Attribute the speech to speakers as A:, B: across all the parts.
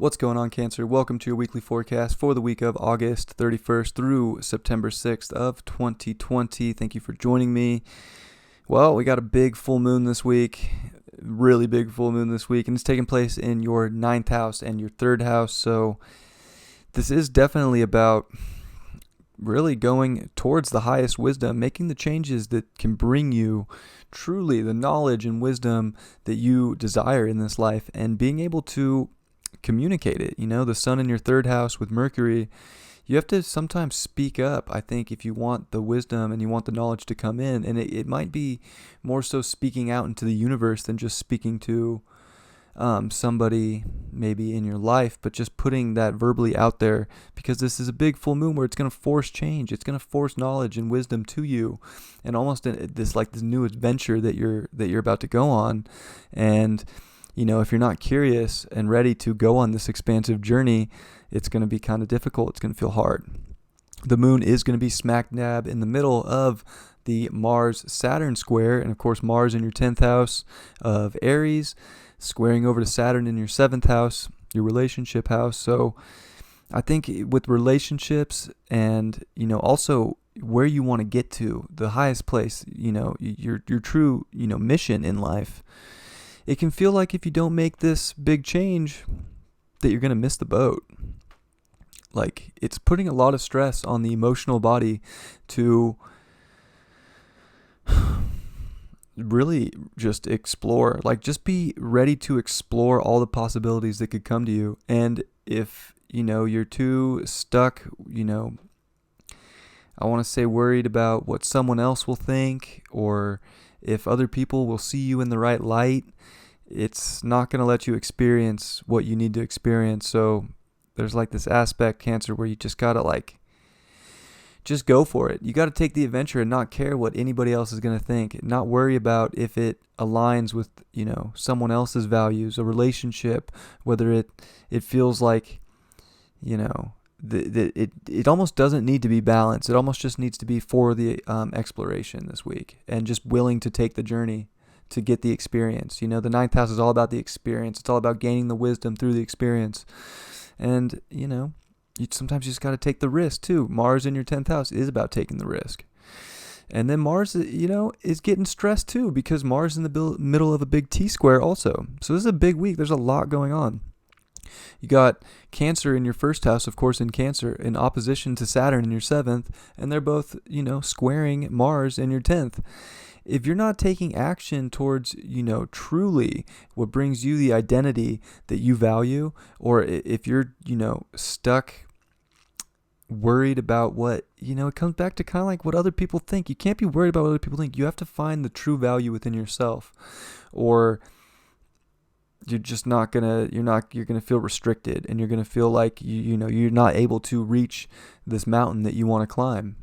A: What's going on, Cancer? Welcome to your weekly forecast for the week of August 31st through September 6th of 2020. Thank you for joining me. Well, we got a big full moon this week, really big full moon this week, and it's taking place in your 9th house and your 3rd house. So this is definitely about really going towards the highest wisdom, making the changes that can bring you truly the knowledge and wisdom that you desire in this life, and being able to communicate it. The sun in your 3rd house with Mercury, you have to sometimes speak up, I think, if you want the wisdom and you want the knowledge to come in. And it might be more so speaking out into the universe than just speaking to somebody maybe in your life, but just putting that verbally out there, because this is a big full moon where it's going to force change. It's going to force knowledge and wisdom to you, and almost this new adventure that you're about to go on. And if you're not curious and ready to go on this expansive journey, it's going to be kind of difficult. It's going to feel hard. The moon is going to be smack dab in the middle of the Mars-Saturn square, and of course Mars in your 10th house of Aries, squaring over to Saturn in your 7th house, your relationship house. So I think with relationships and, also where you want to get to, the highest place, your true, mission in life, it can feel like if you don't make this big change that you're going to miss the boat. Like, it's putting a lot of stress on the emotional body to really just explore. Like, just be ready to explore all the possibilities that could come to you. And if, you're too stuck, I want to say worried about what someone else will think, or if other people will see you in the right light, it's not going to let you experience what you need to experience. So there's this aspect, Cancer, where you just got to just go for it. You got to take the adventure and not care what anybody else is going to think, not worry about if it aligns with, someone else's values, a relationship, whether it feels like, it almost doesn't need to be balanced. It almost just needs to be for the exploration this week, and just willing to take the journey to get the experience. The 9th house is all about the experience. It's all about gaining the wisdom through the experience. And, you sometimes just got to take the risk too. Mars in your 10th house is about taking the risk. And then Mars, is getting stressed too, because Mars is in the middle of a big T-square also. So this is a big week. There's a lot going on. You got Cancer in your 1st house, of course, in Cancer, in opposition to Saturn in your 7th, and they're both, squaring Mars in your 10th. If you're not taking action towards, truly what brings you the identity that you value, or if you're, stuck worried about what, it comes back to kind of like what other people think. You can't be worried about what other people think. You have to find the true value within yourself, or you're just not gonna, you're gonna feel restricted, and you're gonna feel like you're not able to reach this mountain that you want to climb.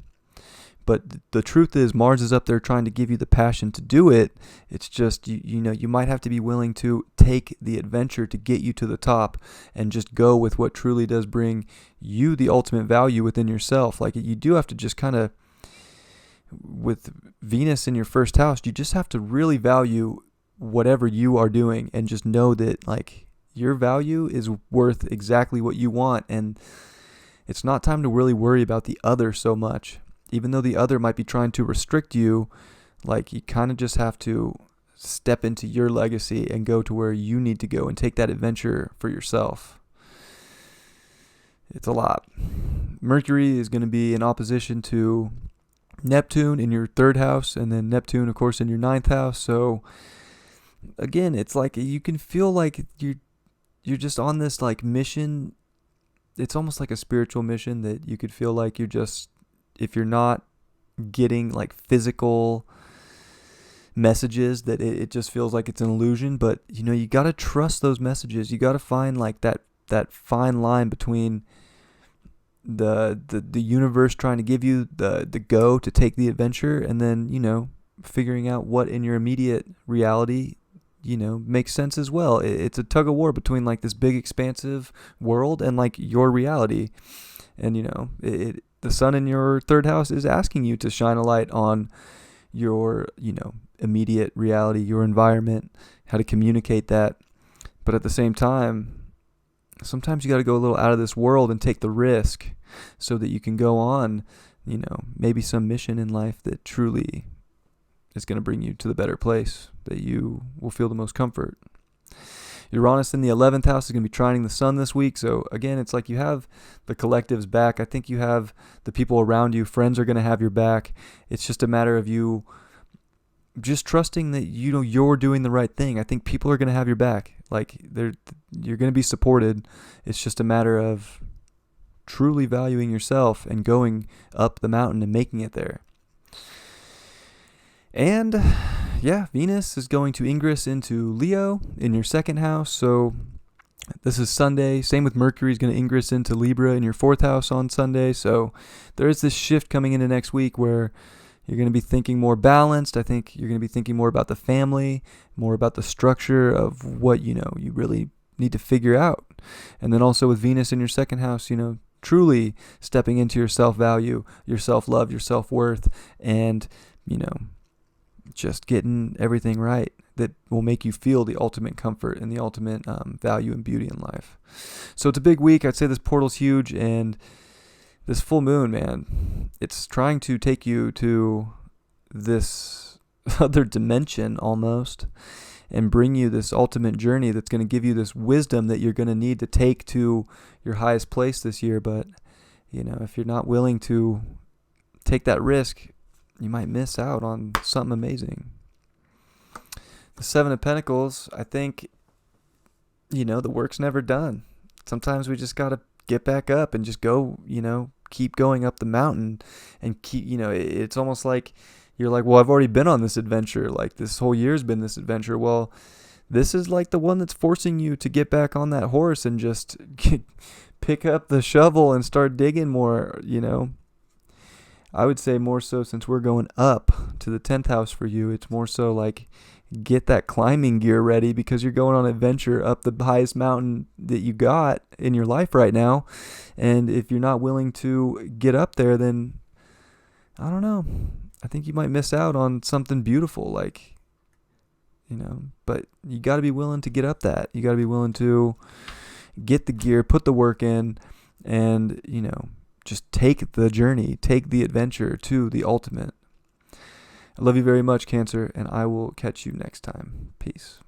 A: But the truth is, Mars is up there trying to give you the passion to do it. It's just, you might have to be willing to take the adventure to get you to the top, and just go with what truly does bring you the ultimate value within yourself. Like, you do have to just kind of, with Venus in your 1st house, you just have to really value whatever you are doing, and just know that, your value is worth exactly what you want. And it's not time to really worry about the other so much. Even though the other might be trying to restrict you, you kind of just have to step into your legacy and go to where you need to go and take that adventure for yourself. It's a lot. Mercury is going to be in opposition to Neptune in your 3rd house, and then Neptune, of course, in your 9th house. So again, it's you can feel like you're just on this mission. It's almost like a spiritual mission that you could feel like you're just, if you're not getting physical messages, that it just feels like it's an illusion. But you got to trust those messages. You got to find that fine line between the universe trying to give you the go to take the adventure, and then figuring out what in your immediate reality makes sense as well. It's a tug of war between this big expansive world and your reality. And the sun in your 3rd house is asking you to shine a light on your, immediate reality, your environment, how to communicate that. But at the same time, sometimes you got to go a little out of this world and take the risk so that you can go on, maybe some mission in life that truly is going to bring you to the better place, that you will feel the most comfort. Uranus in the 11th house is going to be trining the sun this week. So again, it's like you have the collectives back. I think you have the people around you. Friends are going to have your back. It's just a matter of you just trusting that you're doing the right thing. I think people are going to have your back. Like you're going to be supported. It's just a matter of truly valuing yourself and going up the mountain and making it there. And yeah, Venus is going to ingress into Leo in your 2nd house. So this is Sunday. Same with Mercury is going to ingress into Libra in your 4th house on Sunday. So there is this shift coming into next week where you're going to be thinking more balanced. I think you're going to be thinking more about the family, more about the structure of what, you really need to figure out. And then also with Venus in your 2nd house, truly stepping into your self-value, your self-love, your self-worth, and, just getting everything right that will make you feel the ultimate comfort and the ultimate value and beauty in life. So it's a big week. I'd say this portal's huge, and this full moon, man, it's trying to take you to this other dimension almost and bring you this ultimate journey that's going to give you this wisdom that you're going to need to take to your highest place this year. But, if you're not willing to take that risk, you might miss out on something amazing. The 7 of Pentacles, I think, the work's never done. Sometimes we just got to get back up and just go, keep going up the mountain and keep, it's almost like you're like, well, I've already been on this adventure. Like this whole year's been this adventure. Well, this is like the one that's forcing you to get back on that horse and just pick up the shovel and start digging more, I would say more so since we're going up to the 10th house for you, it's more so like get that climbing gear ready because you're going on an adventure up the highest mountain that you got in your life right now. And if you're not willing to get up there, then I don't know. I think you might miss out on something beautiful, but you got to be willing to get up that. You got to be willing to get the gear, put the work in, and, just take the journey, take the adventure to the ultimate. I love you very much, Cancer, and I will catch you next time. Peace.